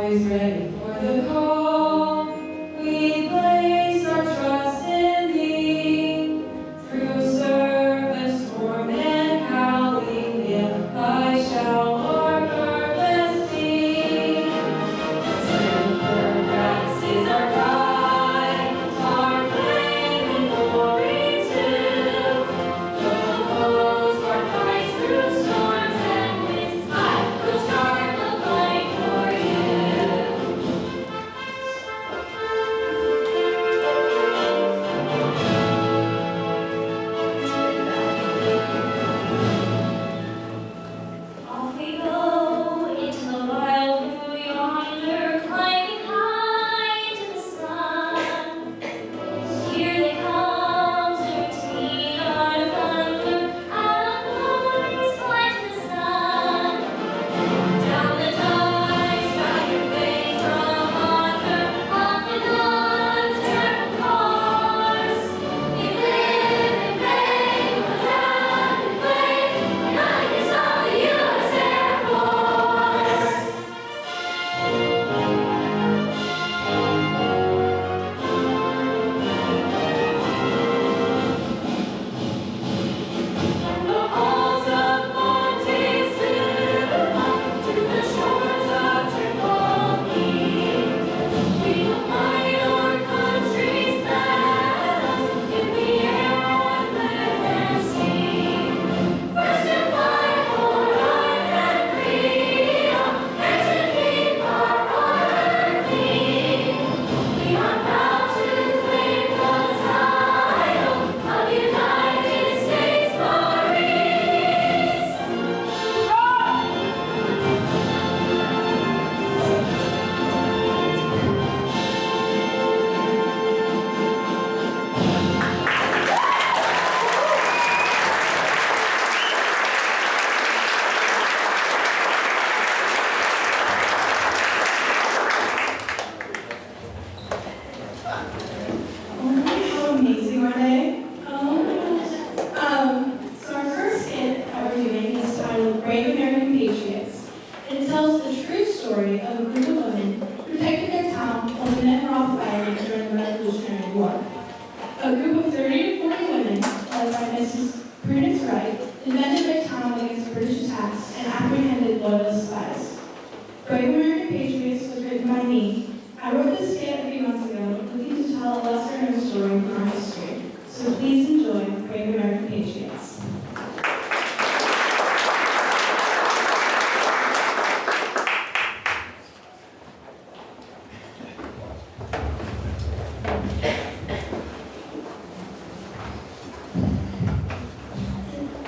always ready for the call. We place our trust in thee. Through surface, storm, and howling gale, I shall our purpose be. Silver grass is our guide, our flame and glory too. The Coast Guard fights through storms and winds. I will start the fight for you. Off we go into the wild blue yonder, climbing high into the sun. Here they come to meet our thunder, out of glory's flight to the sun. Down the ties, back your face from under, up and on terrible course. We live and pray, we'll die and play, and I guess all the U.S. Air Force. From the halls of Montezuma to the shores of Tripoli, we will fight our country's battles in the air, on land and sea. First to fight for life and freedom, and to keep our honor clean. We are proud to claim the title of United States Marines. How amazing are they? Oh my gosh. So our first skit that we're doing is titled Brave American Patriots. It tells the true story of a group of women who protected their town while the men were off fighting during the Revolutionary War. A group of 30 to 40 women, led by Mrs. Prudence Wright, defended their town against British attacks and apprehended loyalist spies. Brave American Patriots was written by me. I wrote this skit a few months ago, looking to tell a lesser-known story from our history. So please enjoy Brave American Patriots.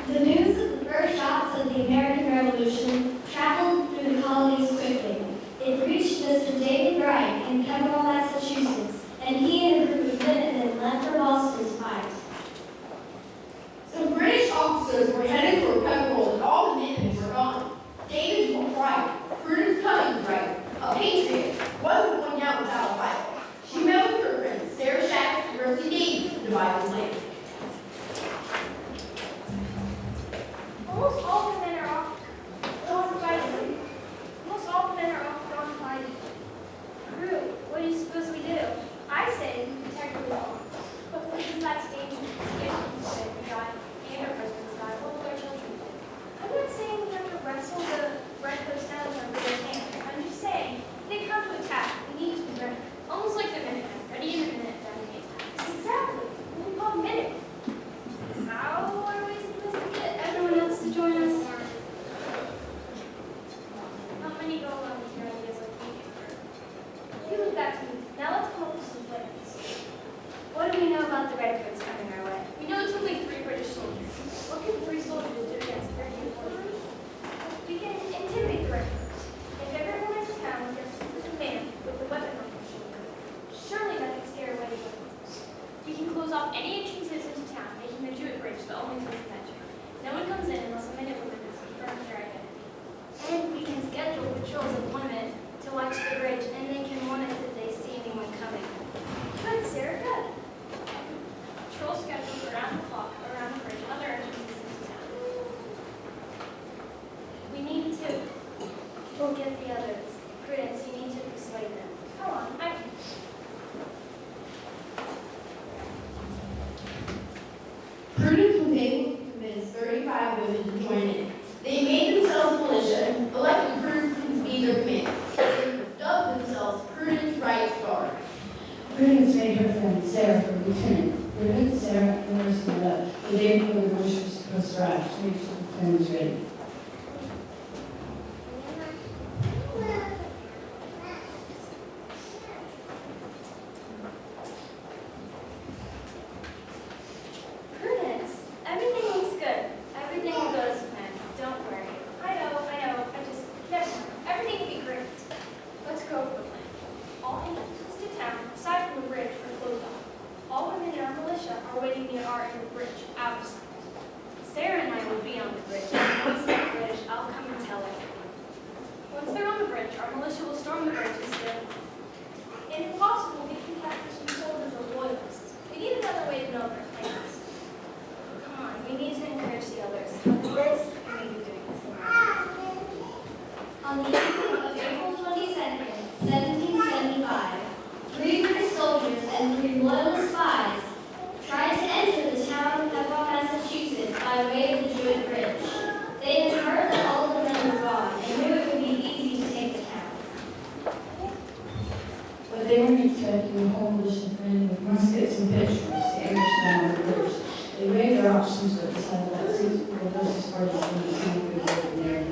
The news of the first shots of the American Revolution traveled through the colonies quickly. It reached Mr. David Wright in Pemberley, Massachusetts, and he and a group of Minutemen left for Boston to fight. Some British officers were headed for Pemberley and all the men were gone. David was right. Prudence Cummings right. A patriot wasn't going down without a fight. She met with her friends Sarah Shack and Mercy Davies to divide the land. Almost all the men are off gone fighting. Almost all the men are off gone fighting. Crew, what do you suppose we do? I say we protect the wall. But what is that dangerous? Scared we die, and our husbands die. What will our children do? I'm not saying we have to wrestle the redcoats down with our bare hands. I'm just saying, if they come to attack, we need to be ready. Almost like the Minutemen, ready in a minute, done in 8 times. Exactly. What we call minute. How are we supposed to get everyone else to join us? Not many go along with your ideas like we do. You leave that to me. Now let's come up with some plans. What do we know about the redcoats coming our way? We know it's only 3 British soldiers. What can 3 soldiers do against 30 or 40? We can intimidate the redcoats. If everyone in town gets with a man with a weapon on their shoulder, surely that can scare away the redcoats. We can close off any entrances into town, making the Jewett Bridge the only place to enter. No one comes in unless a minute woman has confirmed their identity. And we can schedule patrols of 1 minute to watch the bridge, and they can warn us if they see anyone coming. Good, Sarah, good. Patrol scheduled around the clock, around the bridge, other entrances into town. We need to go get the others. Prudence, you need to Prudence made her friend Sarah her lieutenant. Prudence, Sarah, and Nurse Meta, the day before the bridge was supposed to arrive, to make sure the plane was ready. Prudence, everything looks good. Everything will go as planned. Don't worry. I know. I just, never mind. Everything will be great. Let's go over the plan. All entrances to town, aside from the bridge, are closed off. All women in our militia are waiting near our end of the bridge, out of sight. Sarah and I will be on the bridge. Once they're on the bridge, I'll come and tell everyone. Once they're on the bridge, our militia will storm the bridge and steal. If possible, we can capture some soldiers or loyalists. We need another way to know their plans. Come on, we need to encourage the others. After this, we may be doing this. On the evening of April 22nd, 1775, 3 British soldiers and 3 loyalist spies tried to enter the town of Pepperell, Massachusetts by way of the Jewett Bridge. They had heard that all of the men were gone and knew it would be easy to take the town. But they weren't expecting a whole militia of men with muskets and pitchforks to ambush them on the bridge. They weighed their options but decided that since the militia's party from the same group over there.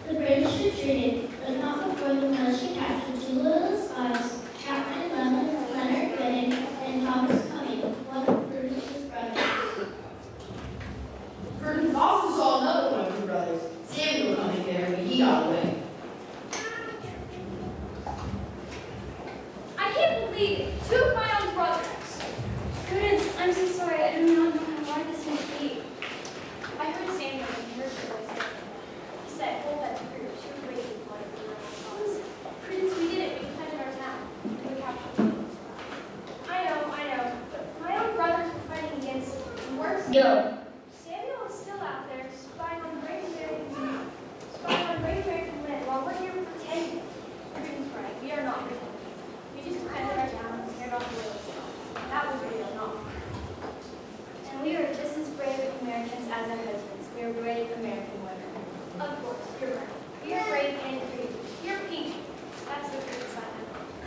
The British retreated, but not before the militia captured 2 loyalist spies, Captain Leonard Benning and Thomas Cumming, one of Bruce's brothers. Prudence also saw another one of her brothers, Samuel, coming there, but he got away. I can't believe it. 2 of my own brothers. Prudence, I'm so sorry. I do not know how hard this must be. I heard Samuel and heard your voice. He said, hold that through. She was waiting for it. Prudence, we did it. We defended our town. We captured them. I know. But my own brothers were fighting against the worst. Go. Samuel is still out there spying on brave American men while we're here pretending. Prudence, right? We are not pretending. We just defended our town and scared off the loyalists. That was real, not fun. And we are just as brave Americans as our husbands. We are brave American women. Of course, you're right. We are brave and free. We are patriots. That's the truth side.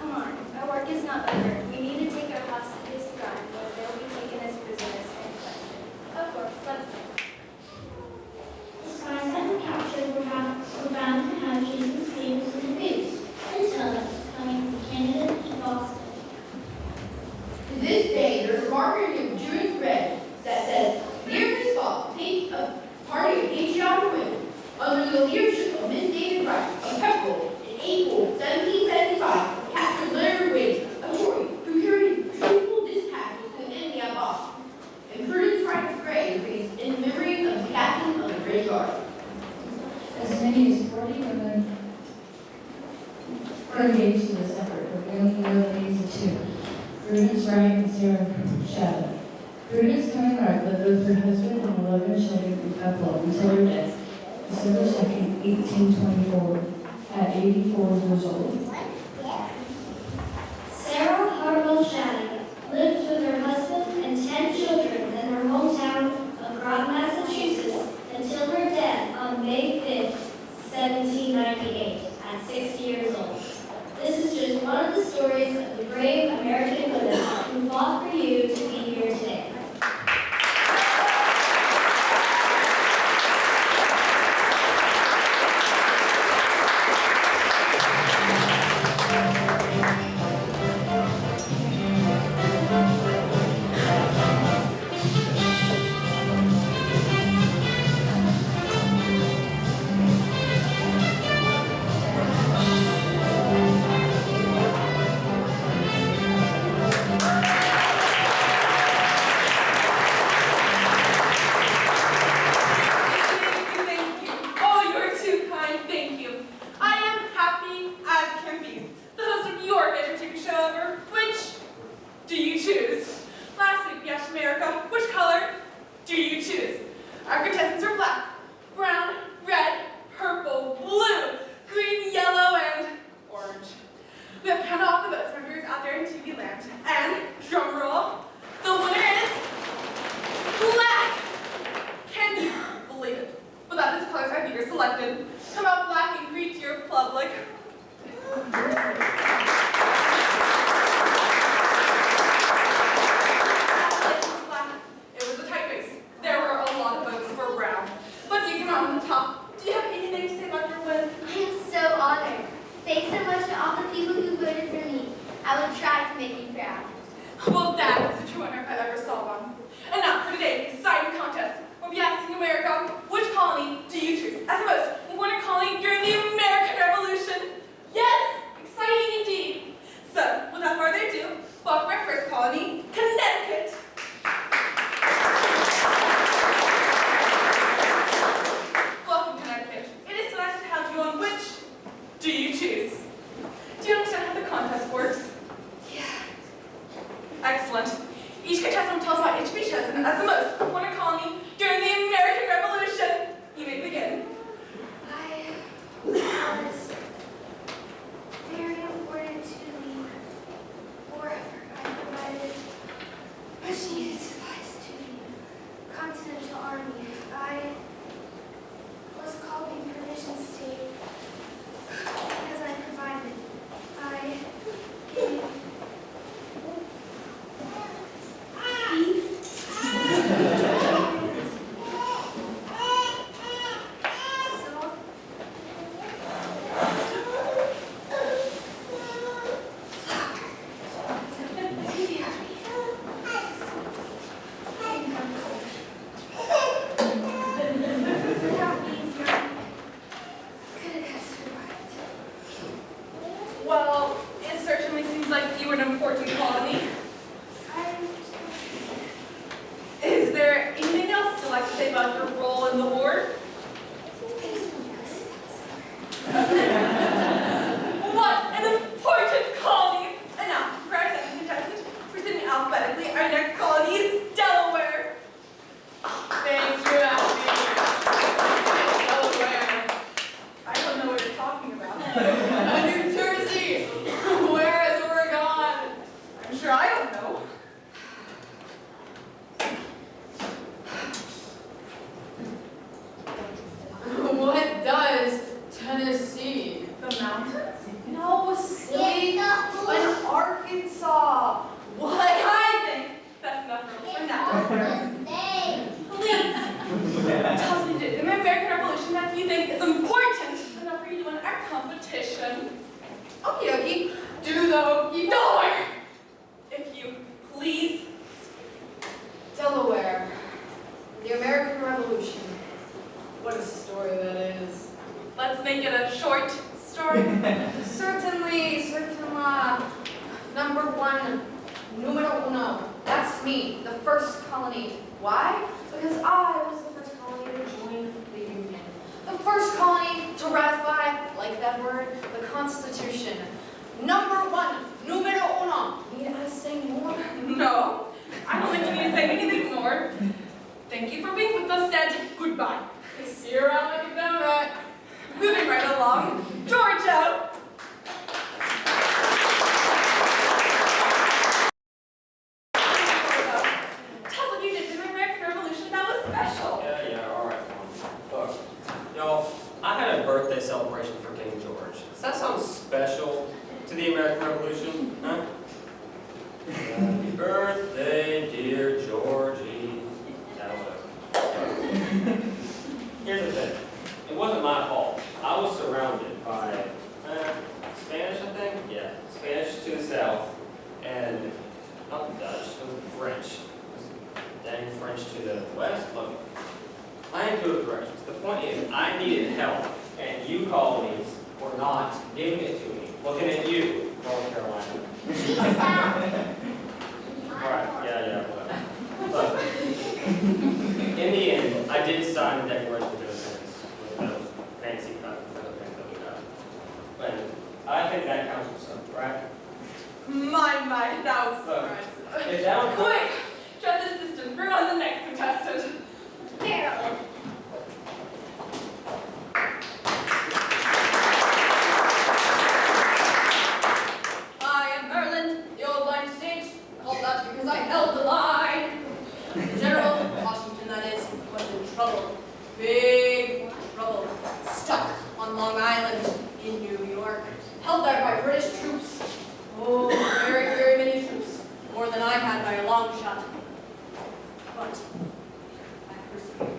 Come on, our work is not over. We need to take our hostages to Rome, where they will be taken as prisoners and questioned. Of course, let's go. The spies that were captured were found to have Jesus' tables in the boots, until it was coming from Canada to Boston. To this day, there's a marker in the Jewish bridge that says, near this spot, a party of patriotic women, under the leadership of Miss David Wright of Pepperell in April 1775, captured Leonard Wade, a Tory who carried truthful dispatches to the enemy at Boston. And Prudence Wright's grave reads in memory of the captain of the bridge guard. As many as 40 women were engaged in this effort, but we only know the names of 2. Prudence Wright and Sarah Shadow. Prudence Cumming Wright lived with her husband and 11 children in Pepperell until her death, December 2nd, 1824, at 84 years old. Sarah Harwell Shannon lived with her husband and 10 children in her hometown of Groton, Massachusetts, until her death on May 5th, 1798, at 60 years old. This is just one of the stories of the brave American women who fought for you to be here today. public. I would try to make you proud. Well, that was a true honor if I ever saw one. And now for today's exciting contest. We'll be asking America, which colony do you choose as the most important colony during the American Revolution? Yes, exciting indeed. So, without further ado, welcome our first colony, Connecticut. Welcome, Connecticut. It is so nice to have you on. Which do you choose? Do you understand how the contest works? Yeah. Excellent. Each contestant will tell us about each of each chosen as the most important colony during the American Revolution. You may begin. I was very important to the war effort. I provided much needed supplies to the Continental Army. I was called the Provision State because I provided. I gave Well, it certainly seems like you were an important colony. Is there anything else you'd like to say about your role in the war? What an important colony! And now, for our second contestant, proceeding alphabetically, our next colony is Delaware. Thank you, Alfie. Delaware. I don't know what you're talking about. New Jersey. Where is Oregon? I'm sure I don't know. What does Tennessee? The mountains? No, silly. An Arkansas. What? I think that's enough for now. Please, tell us what you did in the American Revolution that you think is important enough for you to win our competition. Okie dokie. Do the hokey Delaware! If you please. Delaware. The American Revolution. What a story that is. Let's make it a short story. Certainly. Number one, numero uno. That's me, the first colony. Why? Because I was the first colony to join the Union. The first colony to ratify, like that word, the Constitution. Number one, numero uno. Need I say more? No, I don't think you need to say anything more. Thank you for being with us, and goodbye. See you around like a donut. Moving right along, Georgia. Tell us what you did in the American Revolution that was special. Yeah, all right. Look, y'all, I had a birthday celebration for King George. Does that sound special to the American Revolution? Huh? Happy birthday, dear Georgie. Here's the thing. It wasn't my fault. I was surrounded by Spanish, I think? Yeah, Spanish to the south, and not the Dutch, it was the French. Dang French to the west. Look, I am good with directions. The point is, I needed help, and you colonies were not giving it to me. Looking at you, North Carolina. Alright, yeah, whatever. Look, in the end, I did sign the Declaration of Independence with those fancy things that we got. And I think that counts for something, right? My, that was a surprise. If that was Quick, Justice Assistant, bring on the next contestant. There. I am Maryland, the old line state. Called that because I held the line. General Washington, that is, was in trouble. Big trouble. Stuck on Long Island in New York. Held there by British troops. Oh, very, very many troops. More than I had by a long shot. But I persevered.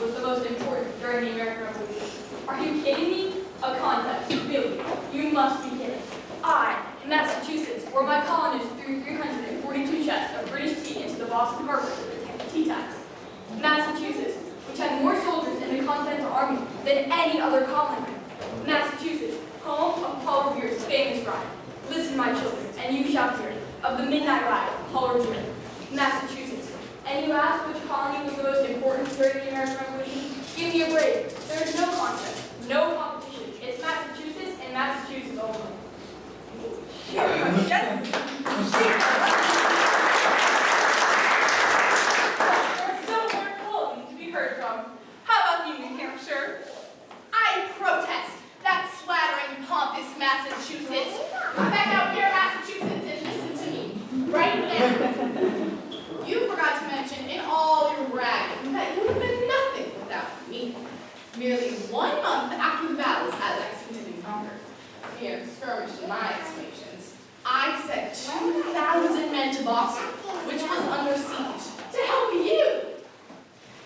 was the most important during the American Revolution. Are you kidding me? A contest, really? You must be kidding. I, in Massachusetts, where my colonists threw 342 chests of British tea into the Boston Harbor to protect the tea tax. Massachusetts, which had more soldiers in the Continental Army than any other colony. Massachusetts, home of Paul Revere's famous ride. Listen, my children, and you shall hear of the Midnight Ride of Paul Revere. Massachusetts. And you ask which colony was the most important during the American Revolution? Give me a break. There is no contest, no competition. It's Massachusetts and Massachusetts only. Yes. There's still more colonies to be heard from. How about you, New Hampshire? I protest that slattering, pompous Massachusetts. Come back out here, Massachusetts, and listen to me. Right now. You forgot to mention in all your bragging that you would have been nothing without me. Merely 1 month after the battles at Lexington and Concord, mere skirmish in my estimations, I sent 2,000 men to Boston, which was under siege, to help you.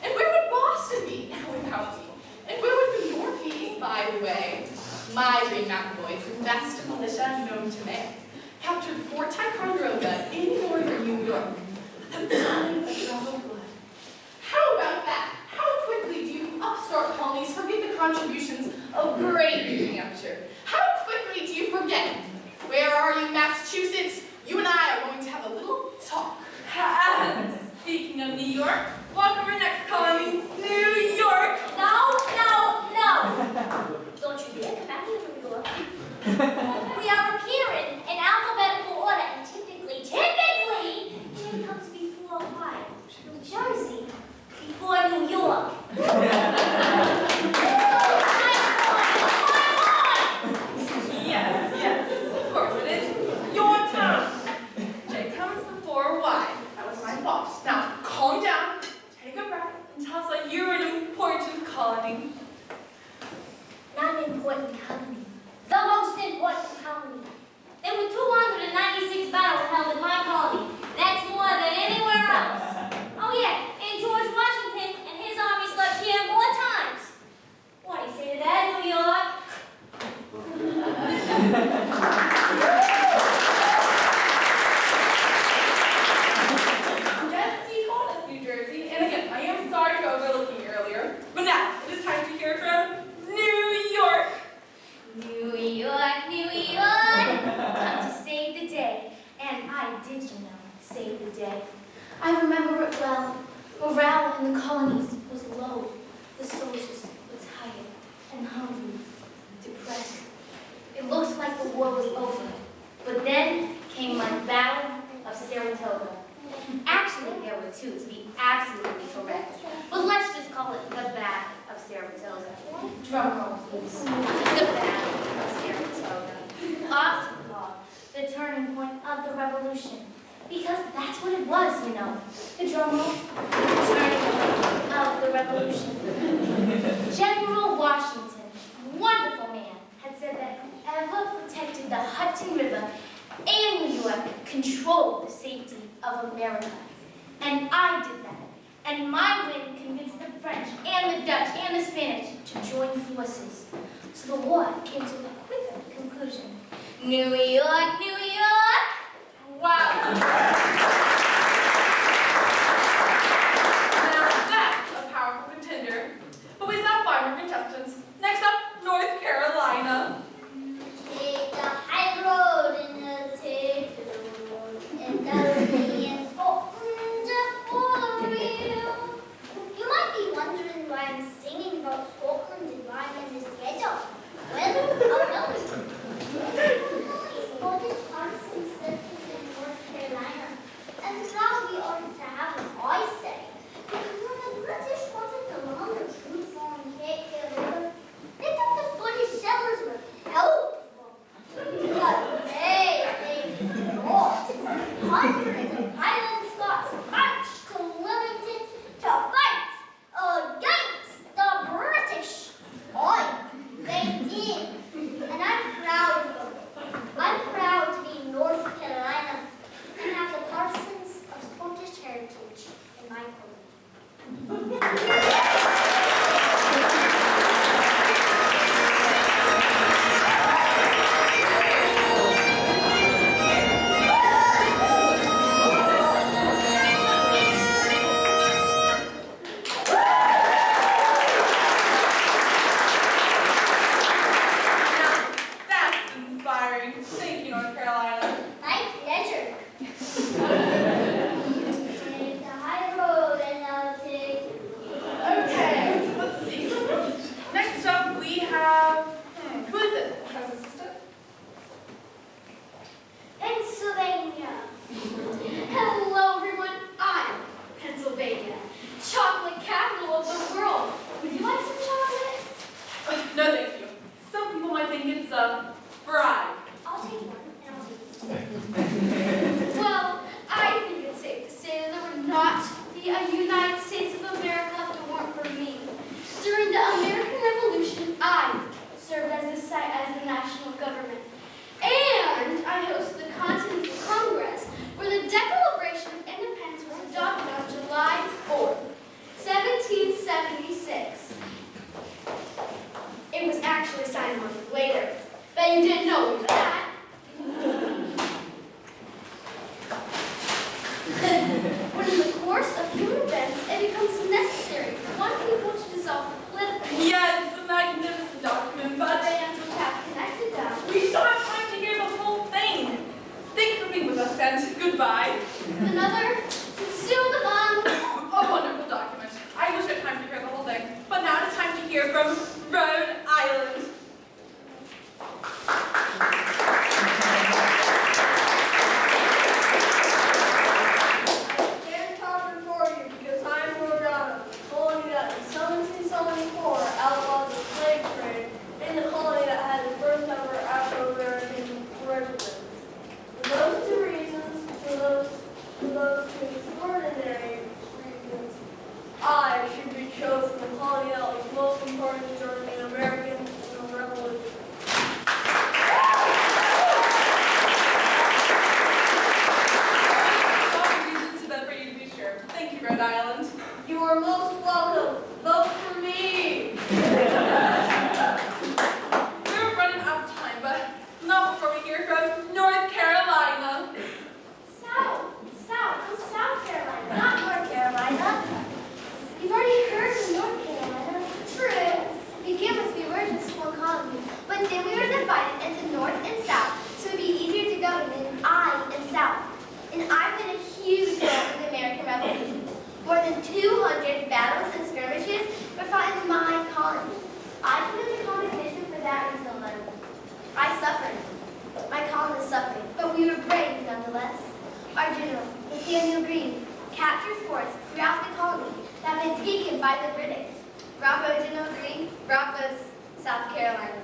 And where would Boston be now without me? And where would New York be, by the way? My Green Mountain Boys, best militia known to man, captured Fort Ticonderoga in northern New York without spilling a drop of blood. How about that? How quickly do you upstart colonies forget the contributions of great New Hampshire? How quickly do you forget? Where are you, Massachusetts? You and I are going to have a little talk. And speaking of New York, welcome our next colony, New York. No, no, no. Don't you dare come out here, New York. We are appearing in alphabetical order, and typically, Jane comes before Ohio, New Jersey, before New York. Yes, of course it is your turn. J comes before Y. That was my boss. Now, calm down, take a breath, and tell us why you're an important colony. Not an important colony. The most important colony. There were 296 battles held in my colony. That's more than anywhere else. Oh yeah, and George Washington and his army slept here more times. What do you say to that, New York? Yes, he told us New Jersey, and again, I am sorry for overlooking you earlier, but now it is time to hear from New York. New York, New York, come to save the day. And I did, save the day. I remember it well. Morale in the colonies was low. The soldiers were tired and hungry, depressed. It looked like the war was over. But then came my Battle of Saratoga. Actually, there were two, to be absolutely correct. But let's just call it the Battle of Saratoga. Drum roll, please. The Battle of Saratoga. Often called the turning point of the Revolution. Because that's what it was, The drum roll, the turning point of the Revolution. General Washington, wonderful man, had said that whoever protected the Hudson River and New York controlled the safety of America. And I did that. And my win convinced the French and the Dutch and the Spanish to join forces. So the war came to a quick conclusion. New York, New York! Wow. Now that's a powerful contender. But we stopped by more contestants. Next up, North Carolina. Take the high road and take the road, and that'll be in Scotland for real. You might be wondering why I'm singing about Scotland and why I'm in this ghetto. Well, I'll tell you. Scottish artisans settled in North Carolina, and now we ought to have an I say. Because when the British wanted to run the troops on Cape River, Bet you didn't know that. When in the course of human events, it becomes necessary for one people to dissolve the political Yes, a magnificent document, but bands which have connected them. we still have time to hear the whole thing. Thank you for being with us, and goodbye. Another, to seal the bond. A wonderful document. I wish I had time to hear the whole thing, but now it's time to hear from Rhode Island. Can't talk for you because I'm Rhode Island, the colony that in 1774 outlawed the slave trade, and the colony that had its first ever Afro-American residents. For those two reasons, for those two extraordinary reasons, I should be chosen the colony that was most important during the American Revolution. Reasons to vote for you to be sure. Thank you, Rhode Island. You are most welcome. Vote for me. We're running out of time, but not before we hear from North Carolina. South Carolina, not North Carolina. You've already heard from North Carolina. True. To begin with, we were just one colony, but then we were divided into North and South, so it'd be easier to govern than I am South. And I've been a huge role in the American Revolution. More than 200 battles and skirmishes were fought in my colony. I put in the competition for that reason alone. I suffered. My colony suffered, but we were brave nonetheless. Our general, Nathaniel Greene, captured forts throughout the colony that had been taken by the British. Bravo, General Greene. Bravo, South Carolina.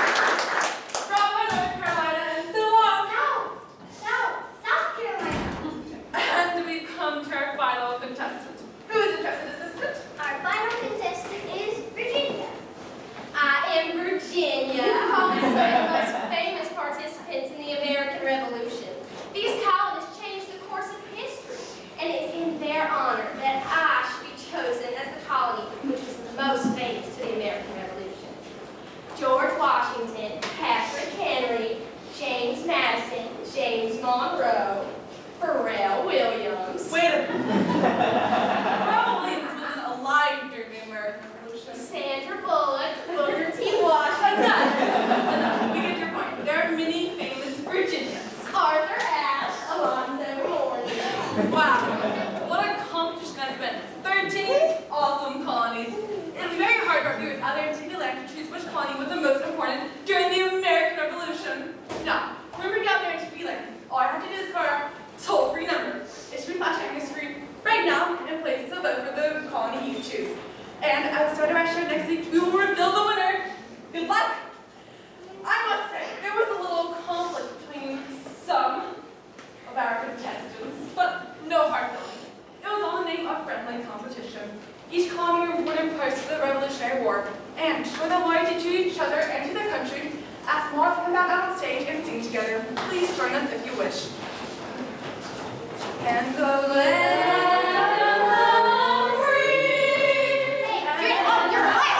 Bravo, North Carolina, and so on. South Carolina. And we come to our final contestant. Who is the trusted assistant? Our final contestant is Virginia. I am Virginia. Colonists are the most famous participants in the American Revolution. These colonists changed the course of history, and it's in their honor that I should be chosen as the colony which is the most famous to the American Revolution. George Washington, Patrick Henry, James Madison, James Monroe, Pharrell Williams, Wait a minute. Pharrell Williams wasn't alive during the American Revolution. Sandra Bullock, Booker T. Washington, Enough. We get your point. There are many famous Virginians. Arthur Ashe, Alonzo Mourning. Wow. What a accomplished been. 13 awesome colonies. It'll be very hard for our viewers out there in TV land to choose which colony was the most important during the American Revolution. Now, remember to get out there in TV land. All I have to do is call our toll-free number. It should be flashing on your screen right now in place to vote for the colony you choose. And at the start of our show next week, we will reveal the winner. Good luck! I must say, there was a little conflict between some of our contestants, but no hard feelings. It was all in the name of friendly competition. Each colony were awarded parts of the Revolutionary War, and to show their loyalty to each other and to their country, ask them all to come back out on stage and sing together. Please join us if you wish. And the land of free. Hey, you're right.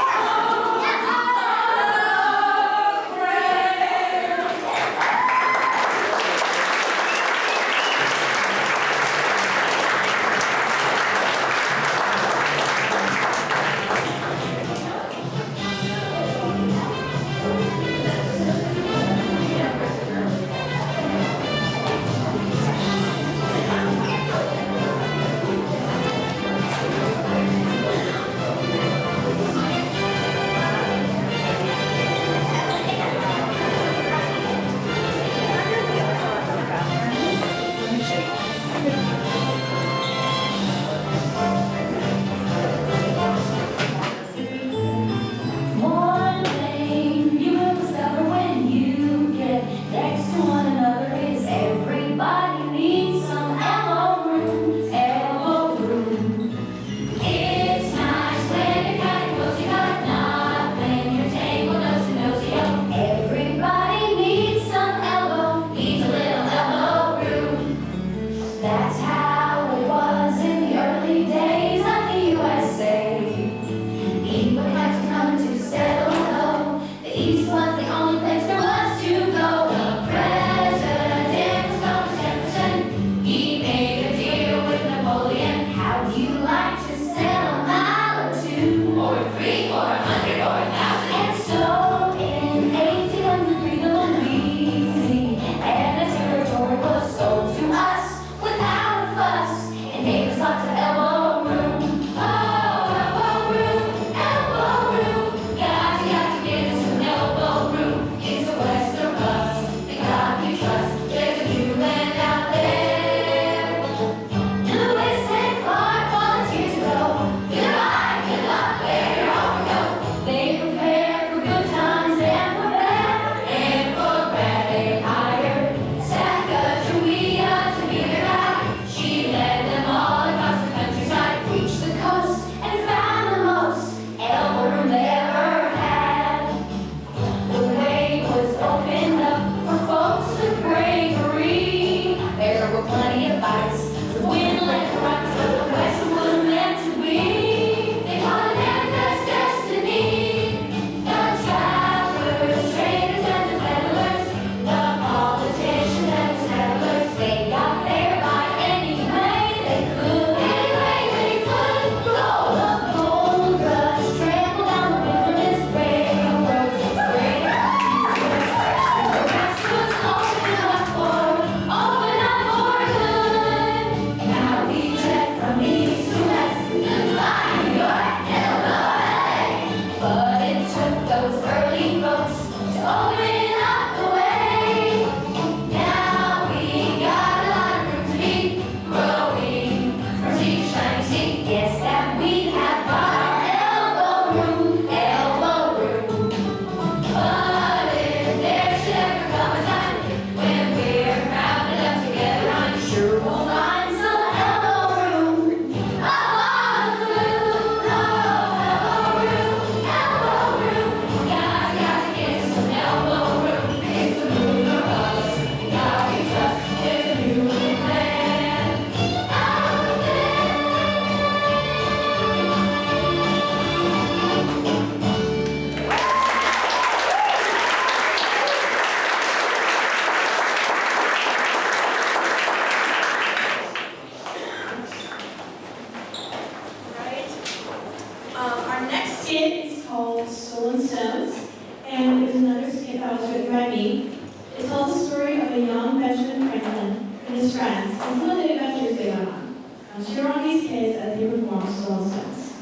skit is called Stolen Stones, and there's another skit that was written by me. It tells the story of a young Benjamin Franklin and his friends and some of the adventures they went on. Now cheer on these kids as they perform Stolen Stones.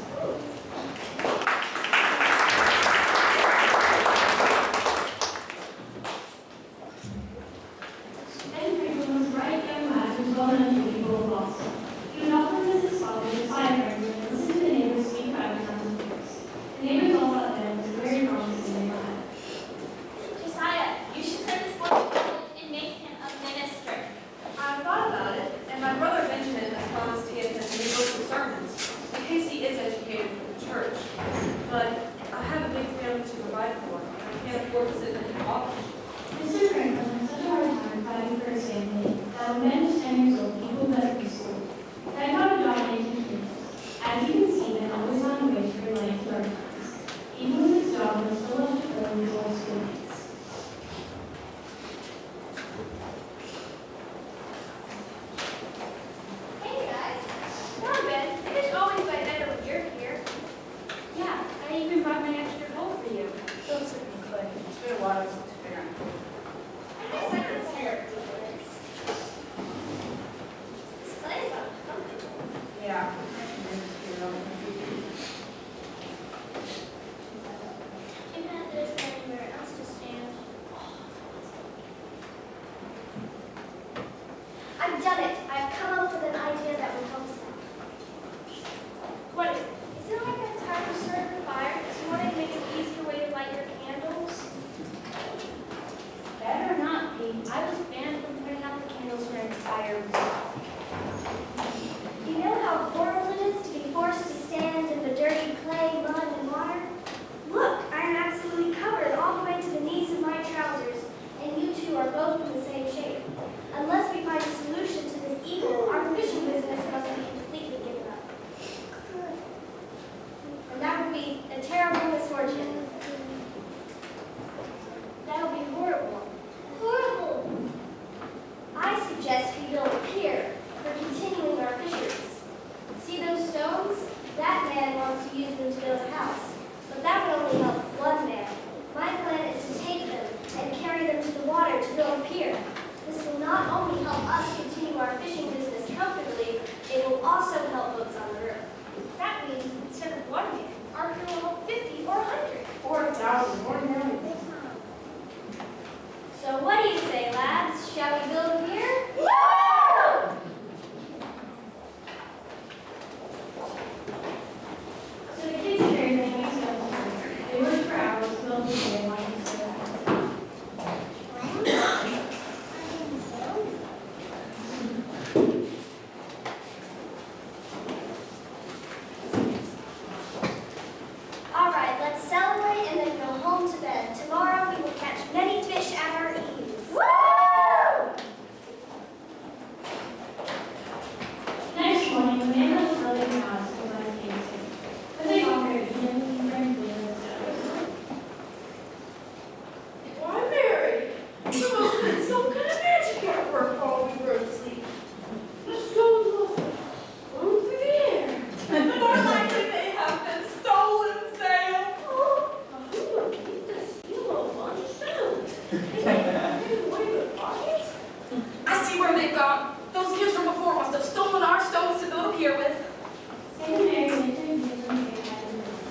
Ben Franklin was a bright young lad who was well known to the people of Boston. He would often visit his father with five friends and listen to the neighbors speak about his and fears. The neighbors all thought that it was a very promising neighborhood. Josiah, you should send this boy to college and make him a minister. I've thought about it, and my brother Benjamin has promised to get him universal sermons in case he is educated for the church. But I have a big family to provide for, and I can't afford to send him to college. Mr. Franklin had such a hard time fighting for his family that when Ben was 10 years old, he pulled out of school. Then got a job making candles. As you can see, Ben always on the way to relate to our friends. Even with his job, he still loved to play with his old schoolmates. Hey guys. Come on, Ben. I just always buy better when you're here. Yeah, I even brought my extra bowl for you. Don't sit in clay. It's been a while since it's been around. I guess I can stare at the minutes. This clay is uncomfortable. Yeah. Even if there's anywhere else to stand. I've done it. I've come up with an idea that will help us out. What is it? Is it like a time to start the fire? Do you want to make an easier way to light your candles? Better not be. I was banned from putting out the candles for an entire week. You know how horrible it is to be forced to stand in the dirty clay, mud, and water? Look, I'm absolutely covered all the way to the knees in my trousers, and you two are both in the same shape. Unless we find a solution to this evil, our fishing business must be completely given up. And that would be a terrible misfortune. That would be horrible. Horrible! I suggest we build a pier for continuing our fisheries. See those stones? That man wants to use them to build a house. But that would only help one man. My plan is to take them and carry them to the water to build a pier. This will not only help us continue our fishing business comfortably, it will also help boats on the river. That means instead of one man, our crew will help 50 or 100. Or 1,000, or a million. So what do you say, lads? Shall we build a pier? So the kids carried many stones to the river. They worked for hours to build the pier and wanted to stay at home. All right, let's celebrate and then go home to bed. Tomorrow we will catch many fish at our ease. Next morning, the man that was building the house was on his came too. But they all heard him frankly in the stones. Why, Mary? There must have been some kind of magic at work while we were asleep. The stones must have flown through the air. More likely they have been stolen, Sam. Who would keep this yellow bunch of stones? They might have given away their pockets. I see where they've gone. Those kids from before must have stolen our stones to build a pier with. Sam and Mary lived in a pier from the pier had been built.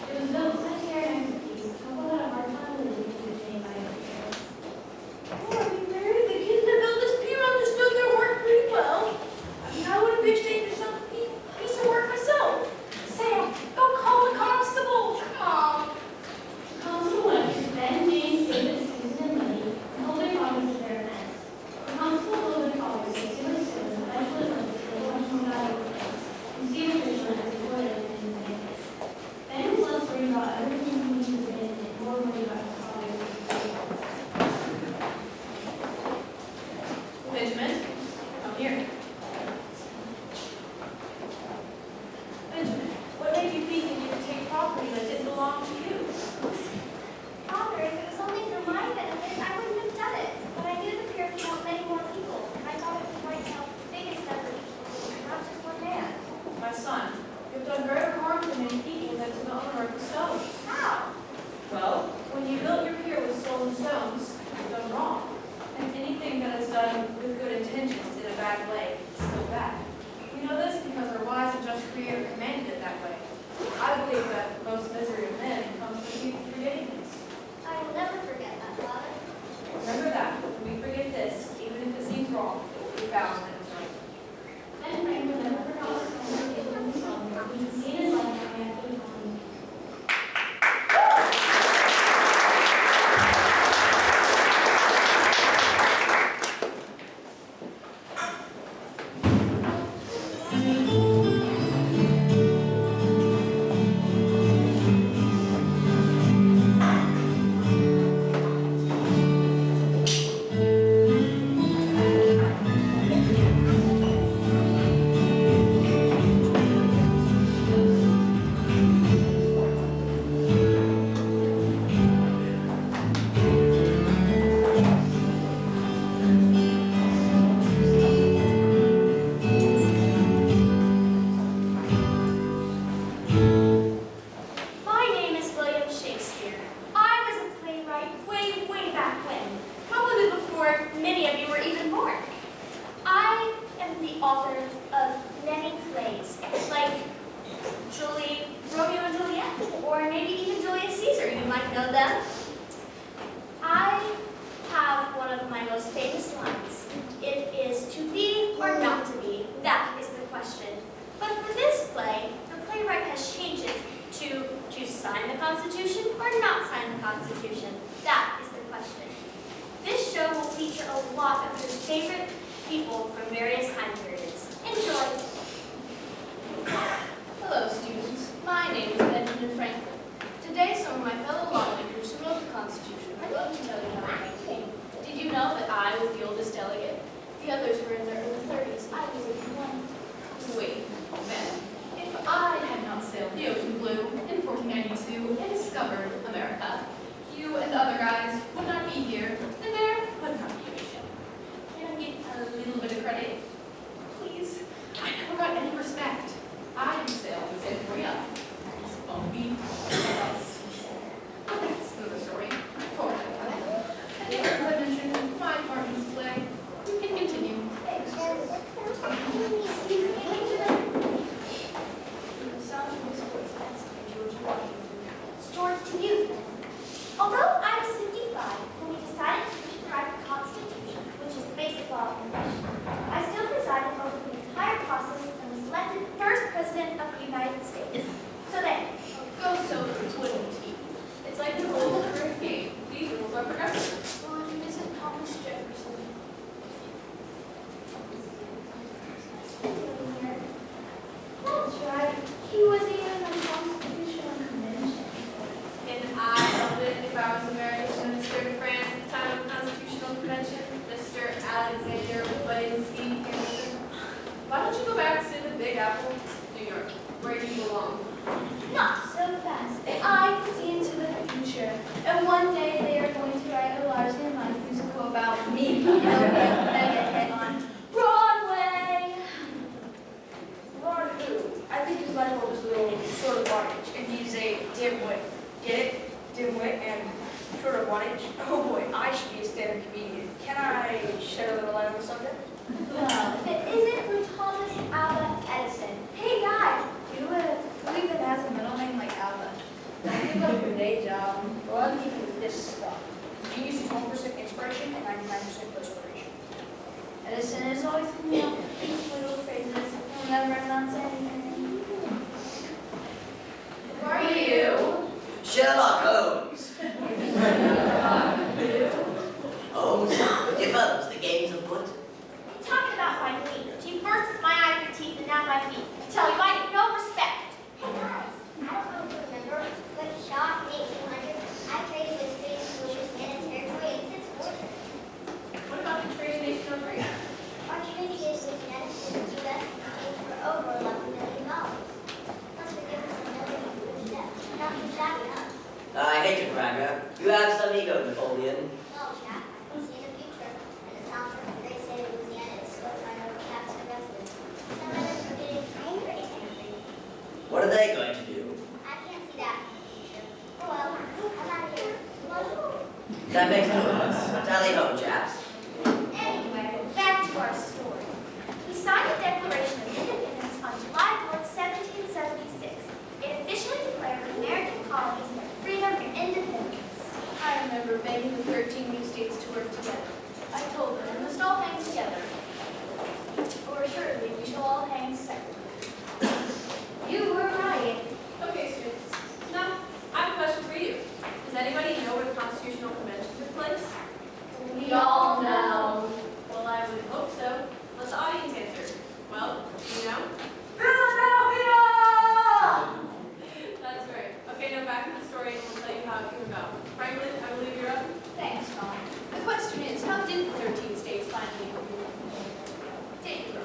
It was built with such care and expertise, a couple had a hard time believing it was made by other piers. Why, Mary, the kids that built this pier understood their work pretty well. I mean, I would have pitched in for some piece of work myself. Sam, go call the constable. Come on. The constable lectured Ben, James, David, Susan, and Liddy, and told their fathers of their events. The constable told their fathers that Susan and Susan eventually learned that they wanted to know about things, and see a fisherman as they would have in the days. Ben was less worried about everything he needed to win and more worried about his father's future. Benjamin, come here. Benjamin, what made you think that you could take property that didn't belong to you? Father, if it was only for my benefit, I wouldn't have done it. But I knew the pier could help many more people. I thought it was going to help the biggest number of people, not just one man. My son, you've done greater harm to many people than to the owner of the stone. discovered America, you and the other guys would not be here, and there would not be a mission. Can I get a little bit of credit? Please. I never got any respect. I sailed the San Korea. It's bumpy. But that's another story. For another time. And the as I mentioned, my part in this play. You can continue. George, to you then. Although I was 55 when we decided to prescribe the Constitution, which is the basic law of the nation, I still presided over the entire process and was elected first president of the United States. So then, Go so to an AET. It's like the rules of a game. These rules are progressive. Well, you visit Thomas Jefferson. that's right. He was even on the Constitutional Convention. And I held it if I was America's Minister to France at the time of the Constitutional Convention, Mr. Alexander Wadinsky Hamilton. Why don't you go back to the Big Apple, New York, where you belong? Not so fast. I can see into the future, and one day they are going to write a large and life musical about me, and it'll be a mega hit on Broadway. Lord who? I think his life was a little short of wattage, and he's a dimwit. Get it? Dimwit and short of wattage. Oh boy, I should be a stand-up comedian. Can I shed a little light on the subject? Well, if it isn't for Thomas Alva Edison. Hey, guy. You would believe it has a middle name like Alva. I give up your day job. Well, I'm keeping with this stuff. Genius is 1% inspiration and 99% perspiration. Edison is always coming up with these little phrases. He'll never amount to anything. Who are you? Sherlock Holmes. Holmes, with your fellows, the game's afoot. Talking about my feet. She first is my ivory teeth and now my feet. I tell you, I get no respect. Hey guys, I don't know if you remember, but Shaw in 1800, I traded with Spain, which was men and territory in 640. What about the trade nation of Greece? Our treaty is with the United States for over $11 million. Plus, we give us a million for debt. Not too shabby, huh? I hate to brag her. You have some ego, Napoleon. Well, chap, I see the future, and it sounds like the great state of Louisiana is still trying to capture residents. Some of them are getting angry. What are they going to do? I can't see that in the future. Oh well, I'm out of here. Bonjour. That makes two of us. Tally ho, chaps. Anyway, back to our story. We signed the Declaration of Independence on July 4th, 1776. It officially declared the American colonies their freedom and independence. I remember begging the 13 new states to work together. I told them we must all hang together, or assuredly we shall all hang separately. You were right. Okay, students. Now, I have a question for you. Does anybody know where the Constitutional Convention took place? We all know. Well, I would hope so. Let the audience answer. Well, do you know? That's right. Okay, now back to the story and we'll tell you how it came about. Franklin, I believe you're up. Thanks, Tom. The question is, how did the 13 states finally take it?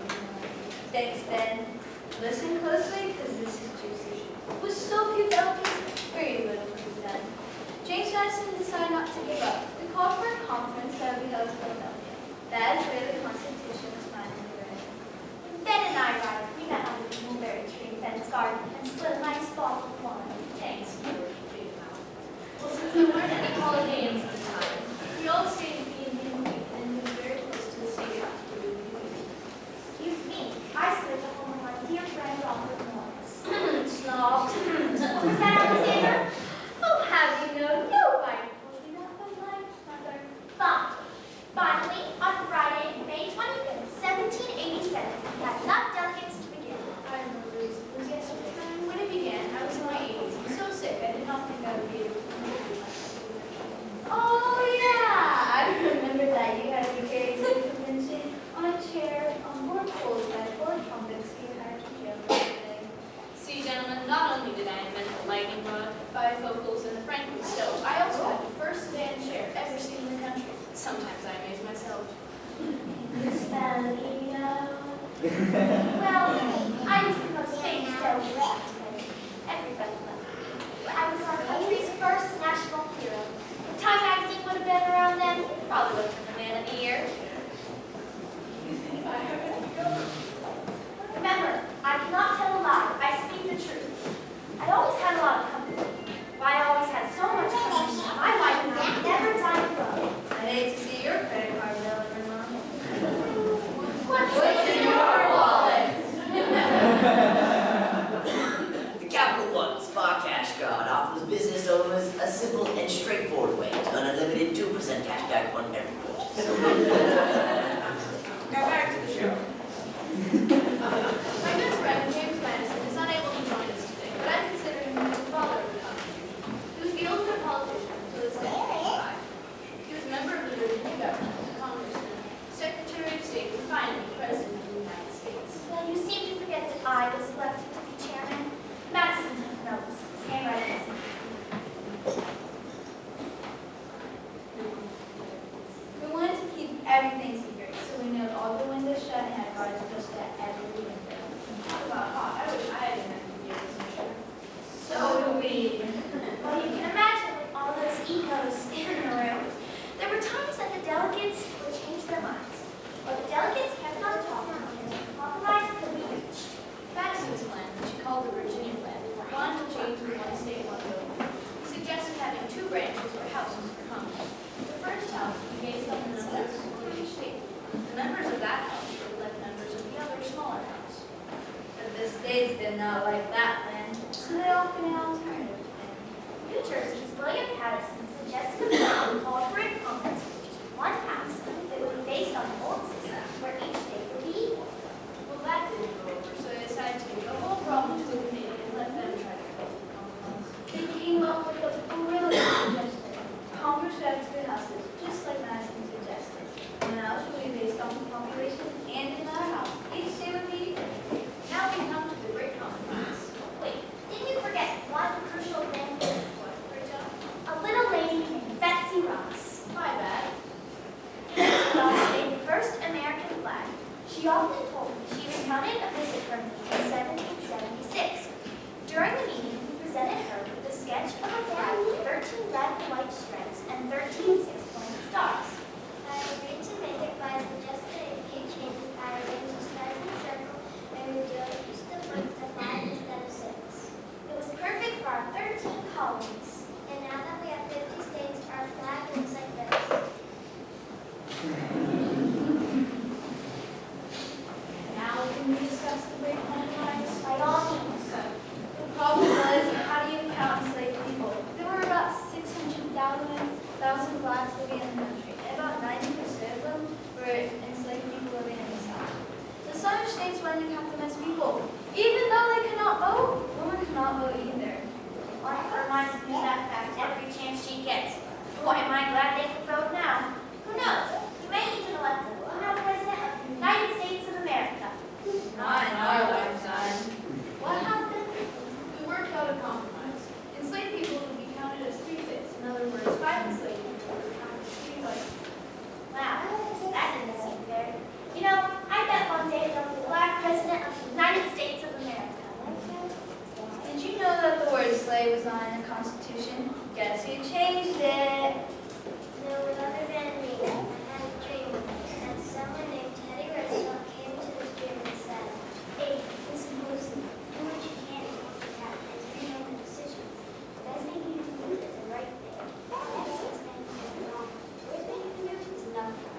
Thanks, Ben. Listen closely, because this is juicy. With so few delegates, very little could be done. James Madison decided not to give up. We called for a conference that would be held in Philadelphia. That is where the Constitution was finally read. Ben and I, Ryder, we met under the mulberry tree in Ben's garden and split a nice bottle of wine. Thanks, George. Big mouth. Well, since there weren't any holidays at the time, We all stayed in B&B and moved very close to the state after we moved. Excuse me, I slid home with my dear friend Robert Morris. Snob. Was that Alexander? Oh, have you known? Nobody told me that but my mother. Fine. Finally, on Friday, May 25th, 1787, we had enough delegates to begin. I remember it was yesterday. When it began, I was in my 80s. I was so sick, I did not think I would be able to complete my second. Oh, yeah! I remember that you had to carry to the convention on a chair on board poles by four trumpets you had to kill everything. see, gentlemen, not only did I invent the lightning rod, bifocals, and the Franklin stove, I also had the first van chair ever seen in the country. Sometimes I amaze myself. Well, I was the most famous delegates. Everybody loved me. I was our country's first Hashtag on every post. Now back to the show. My best friend, James Madison, is unable to join us today, but I consider him the father of the Constitution. He was the ultimate politician until his death at 85. He was a member of the Virginia government, a congressman, Secretary of State, and finally, President of the United States. Well, you seem to forget that I was elected to be chairman. Madison took notes. His handwriting is We wanted to keep everything secret, so we nailed all the windows shut and had guards posted at every window. Talk about hot. I wish I had been able to be a sure. so do we. Well, you can imagine with all those egos in the room. There were times that the delegates would change their minds. But the delegates kept on talking until a compromise could be reached. Madison's plan, which he called the Virginia Plan, wanted to change the one state, one vote. He suggested having two branches or houses for Congress. The first house would be based on the number of people in each state. The members of that house would elect members of the other smaller house. But the states did not like that plan, so they offered an alternative plan. New Jersey's William Patterson suggested a plan called for a conference, which is one house that would be based on the old system, where each state would be equal. Well, that didn't go over, so they decided to take the whole problem to the committee and let them try to come up with a compromise. They came up with a brilliant suggestion. Congress would have two houses, just like Madison suggested. One house would be based on the population, and another house. Each state would be equal. Now we come to the great compromise. Wait, didn't you forget one crucial thing? What, Rachel? A little lady named Betsy Ross. My bad. Betsy Ross made the first American flag. She often told me she recounted a visit from me in 1776. During the meeting, we presented her with a sketch of a flag with 13 red and white stripes and 13 six-pointed stars. I agreed to make it by suggesting a few changes. I arranged a striping circle and reduced the points to 5 instead of 6. It was perfect for our 13 colonies. And now that we have 50 states, our flag looks like this. Now can we discuss the great compromise? By all means. The problem was, how do you count enslaved people? There were about 600,000 blacks living in the country, and about 90% of them were enslaved people living in the South. The southern states wanted to count them as people. Even though they could not vote, women could not vote either. Martha reminds me of that fact every chance she gets. Boy, am I glad they can vote now. Who knows? We may even elect a female president of the United States of America. Not in our lifetime. What happened? We worked out a compromise. Enslaved people would be counted as 3/5. In other words, 5 enslaved people were counted as 3 white. Wow, that didn't seem fair. You know, I bet one day there'll be a black president of the United States of America. Did you know that the word slave was not in the Constitution? Guess who changed it? No one other than me. I had a dream, and someone named Teddy Roosevelt came to this dream and said, Hey, listen closely. Do what you can to help the cat and to make the decision. The best thing you can do is the right thing. The best thing you can do is wrong. The worst thing you can do is nothing.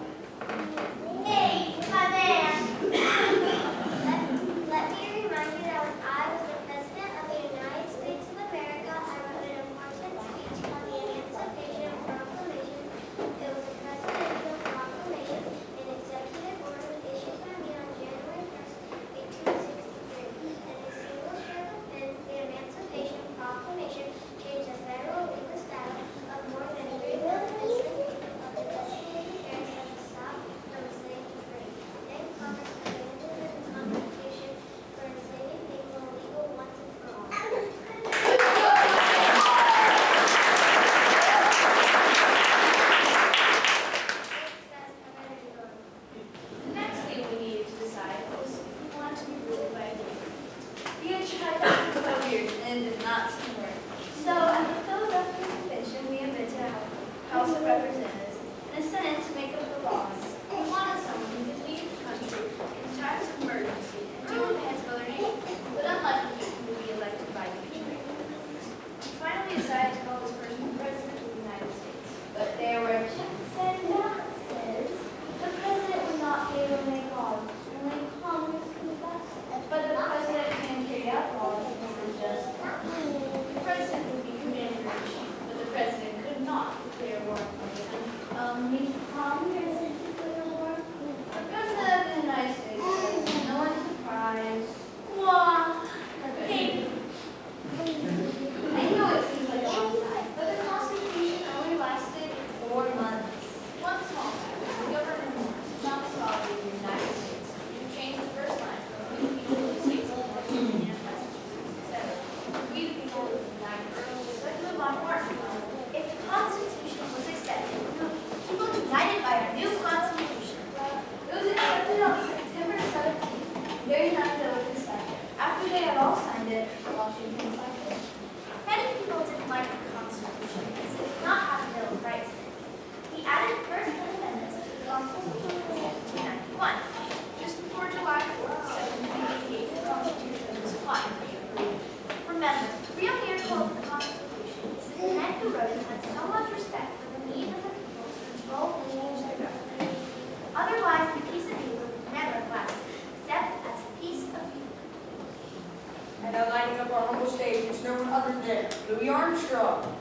Hey, my man. let me remind you that when I was the President of the United States of America, I wrote an important speech on the emancipation from it Washington signed it? Many people didn't like the Constitution because it did not have a Bill of Rights. He added the first 10 amendments to the Constitution in 1791. Just before July 4th, 1788, the Constitution was finally approved. Remember, the real miracle of the Constitution is that the men who wrote it had so much respect for the need of the people to control and change their government. Otherwise, the piece of paper would never have lasted, except as a piece of paper. And now lighting up our humble stage is no one other than Louis Armstrong.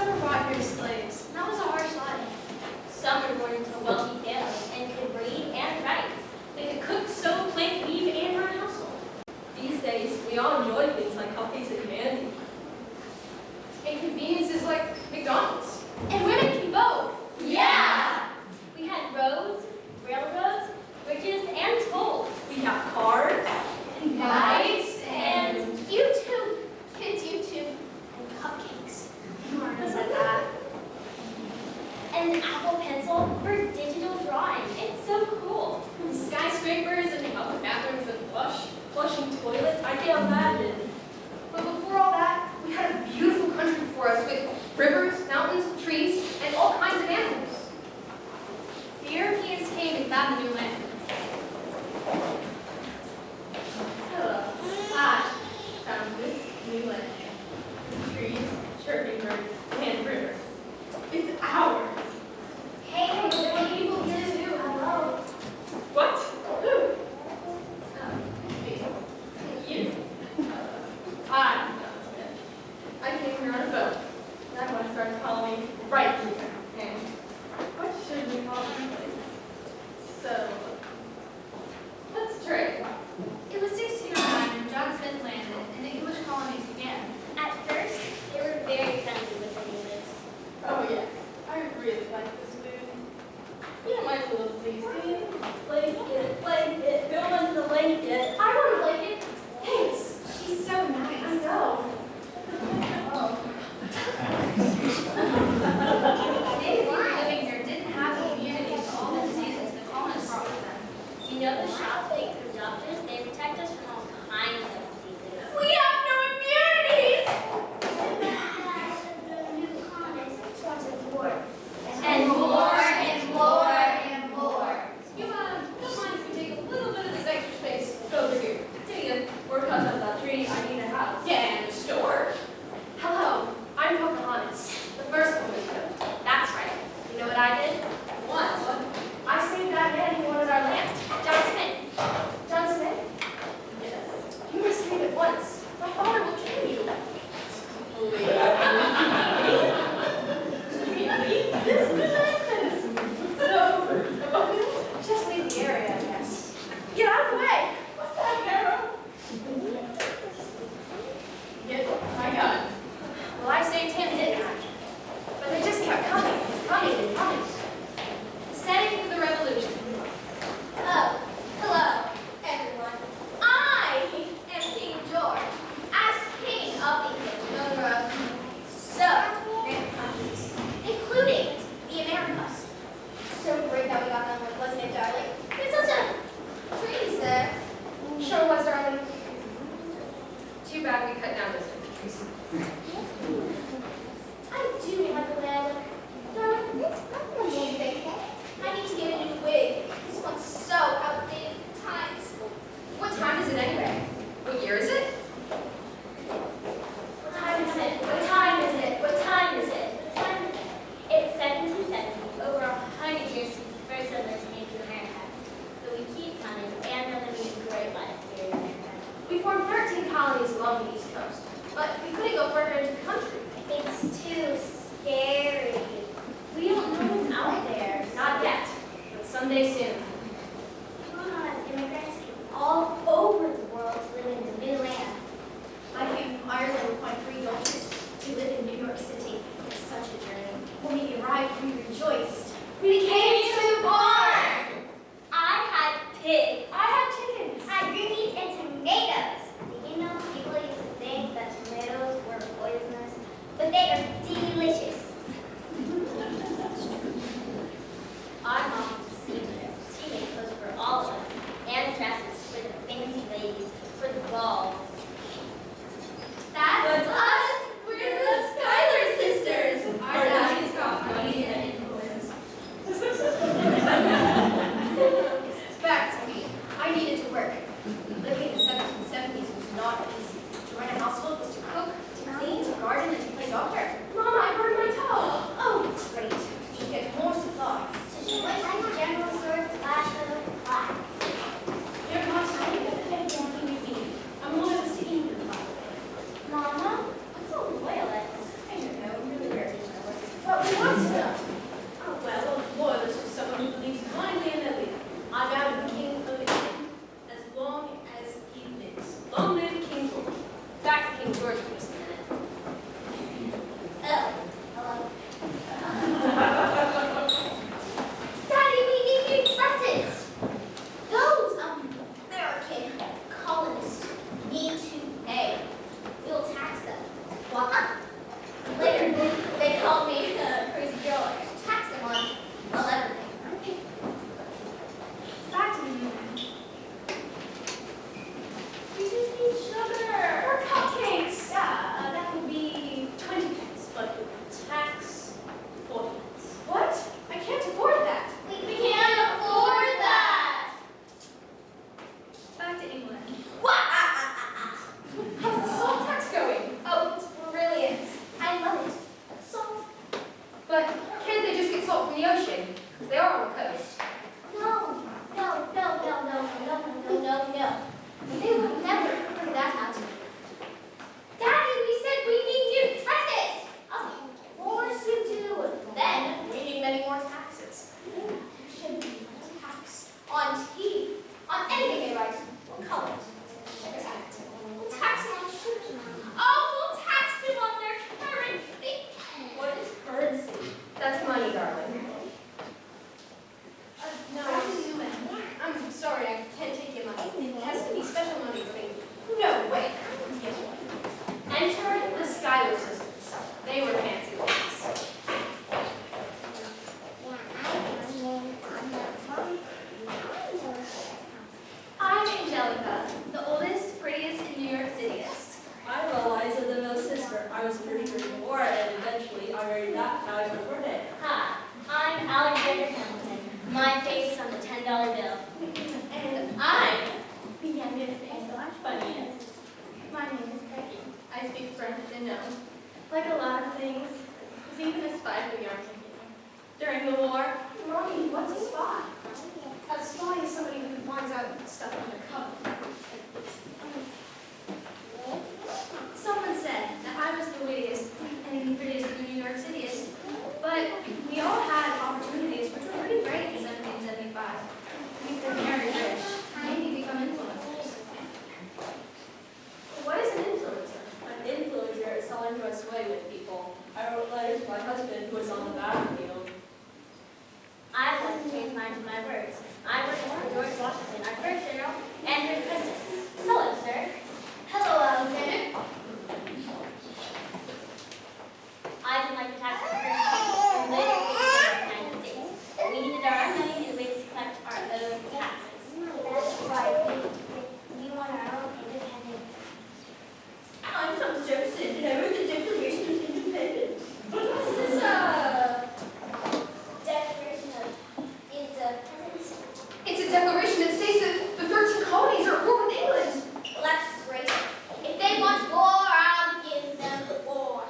Some were brought here as slaves. And that was a harsh life. Some were born into wealthy families and could read and write. They could cook, sew, plant, weave, and run a household. These days, we all enjoy things like cupcakes and candy. And conveniences like McDonald's. And women can vote. Yeah! We had roads, railroads, bridges, and tolls. We have cars. And bikes. And YouTube. Kids YouTube. And cupcakes. Martha said that. And an Apple Pencil for digital drawing. It's so cool. Skyscrapers and public bathrooms and flushing toilets. I can't imagine. But before all that, we had a beautiful country before us with rivers, mountains, trees, and all kinds of animals. The Europeans came and found the new land. Hello. I found this new land. Trees, chirping birds, and rivers. It's ours. Hey, there are people here too. Hello. What? Who? You. I came here on a boat. And I want to start following right here. And what should we call this place? So, let's trade. It was 1609 and John Smith landed, and the English colonies began. At first, they were very friendly with the natives. Oh yeah, I really like this food. You don't mind a little please, do you? Blanket, Bill wants the blanket. I want a blanket. Thanks. She's so nice. I know. Oh. The native people living here didn't have immunity to all the diseases the colonists brought with them. You know the shots they through doctors, they protect us from all kinds of diseases. We have no immunities. The new colonists wanted war. And more and more and more. You don't mind if we take a little bit of this extra space? Go over here. Take it. We're cut up that tree. I need a house. Yeah, and a store. Hello, I'm Pocahontas, the first woman here. That's right. You know what I did? What? I saved that man who wanted our land. John Smith. John Smith? Yes. You must leave at once. My father will kill you. So, just leave the area, I guess. Get out of the way. What's that, Pharaoh? Get my gun. Well, I saved him, didn't I? But they just kept coming, coming, and coming. Setting for the revolution. Oh, hello, everyone. I am King George, as King of England, owner of so many countries, including the Americas. So great that we got them with, wasn't it, darling? It's such a trees there. Sure was, darling. Too bad we cut down those trees. I do like the way I look. Darling, what do you think? I need to get a new wig. This one's so outdated for times. What time is it anyway? What year is it? What time is it? What time is it? What time is it? What time is it? It's 1770, over 100 years since the first settlers came to America. But we keep coming and living a great life here in America. We formed 13 colonies along the East Coast, but we couldn't go further into the country. It's too scary. We don't know what's out there. Not yet, but someday soon. Come on, as immigrants from all over the world to live in the new land. I came from Ireland with my 3 daughters to live in New York City. It's such a journey. When we arrived, we rejoiced. We came to barn! I had pigs. I had chickens. I had green beans and tomatoes. Do you know people used to think that tomatoes were poisonous, but they are delicious. Our mom was a seamstress. She made clothes for all of us, and dresses for the fancy ladies, for the balls. That's us! We're the Schuyler sisters! Our daddy's got money and influence. Alex, what's your name? Hi, I'm Alexander Hamilton. My face is on the $10 bill. And I'm the youngest and the funniest. My name is Peggy. I speak French and know, like a lot of things, there's even a spy for the army. During the war, Mommy, what's a spy? A spy is somebody who finds out stuff undercover. Someone said that I was the wittiest and prettiest in New York Cityest, but we all had opportunities which were pretty great in 1775. We could marry rich, maybe become influencers. What is an influencer? An influencer is someone who has sway with people. I wrote letters to my husband who was on the battlefield. I want to change minds with my words. I work for George Washington, our first general, and his president. Hello, sir. Hello, Alexander. I didn't like the tax return and later came to the United States. We needed our own money and ways to collect our own taxes. That's right. We want our own independence. I'm Thomas Jefferson, and I wrote the Declaration of Independence. This is a declaration of independence. It's a declaration that states that the 13 colonies are at war with England. Well, that's just great. If they want war, I'll give them the war.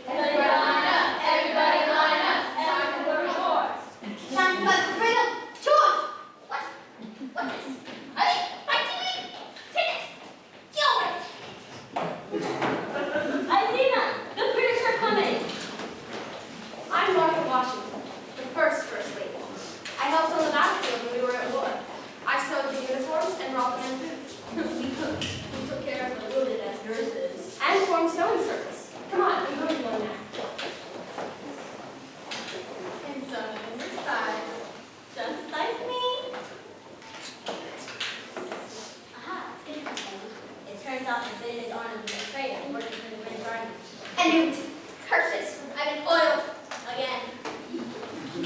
Everybody line up, everybody line up, time for war. Time to fight for freedom. George! What's this? Are they fighting me? Take it! Kill me! I see them. The British are coming. I'm Martha Washington, the first lady. I helped on the battlefield when we were at war. I sewed the uniforms and brought them in food. We took care of the wounded as nurses. And formed sewing circles. Come on, I'm going to one now. And so in this size, just like me. Aha, it's good something. It turns out that Ben is armed with a traitor working for the British Army. And it curses. I've been foiled. Again.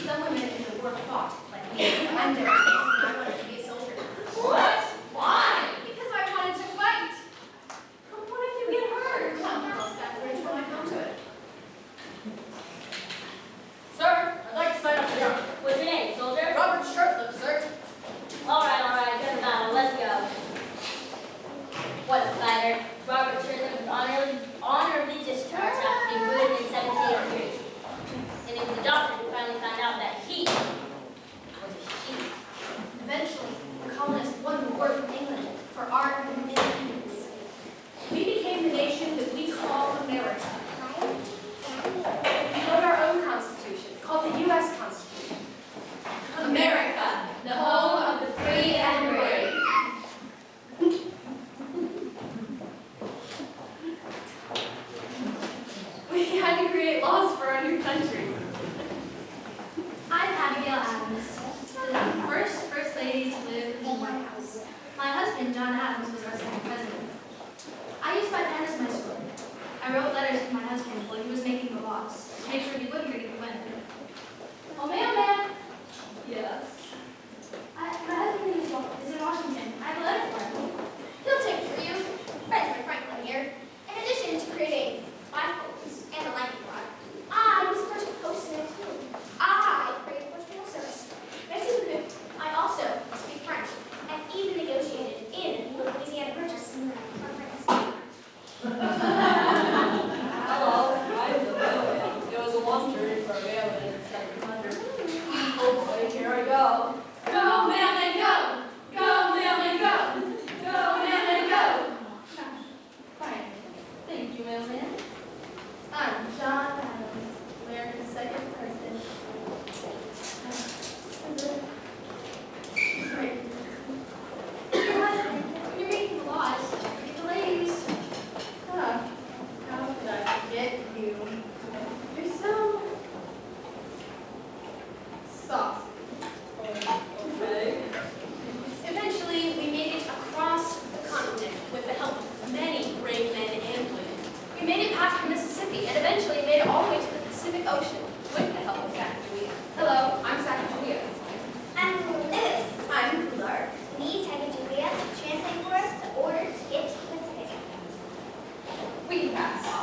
Some women in the war fought like me. I'm devastated. I wanted to be a soldier. What? Why? Because I wanted to fight. But what if you get hurt? Come on, girls, that bridge when I come to it. Sir, I'd like to sign up for the army. What's your name, soldier? Robert Shirtliff, sir. All right, good battle. Let's go. What a fighter. Robert Shirley was honorably discharged after being wounded in 1783. And it was the doctor who finally found out that he was a sheep. Eventually, the colonists won the war from England for our independence. We became the nation that we call America. We wrote our own constitution, called the U.S. Constitution. America, the home of the free and brave. We had to create laws for our new country. I'm Abigail Adams, the first lady to live in the White House. My husband, John Adams, was our second president. I used my pen as my sword. I wrote letters to my husband while he was making the laws to make sure he wouldn't forget the wind. Oh man. Yes. My husband is in Washington. I have a letter for him. He'll take it for you. Benjamin Franklin here. In addition to creating bifolds and the lightning rod, I was the first to post in it too. I created the first mail service. Next to the I also speak French and even negotiated in the Louisiana Purchase Conference. Hello, I'm the mailman. It was a long journey for a mailman in 1700. Oh boy, here I go. Go, mailman, go! Go, mailman, go! Go, mailman, go! Fine. Thank you, mailman. I'm John Adams, America's second president. Your husband, when you're making the laws, forget the ladies. How could I forget you? You're so soft. Okay. Eventually, we made it across the continent with the help of many brave men and women. We made it past the Mississippi and eventually made it all the way to the Pacific Ocean with the help of Sacagawea. Hello, I'm Sacagawea. I'm Lewis. I'm Clark. We need Sacagawea to translate for us the order to get to the Pacific. reading pass.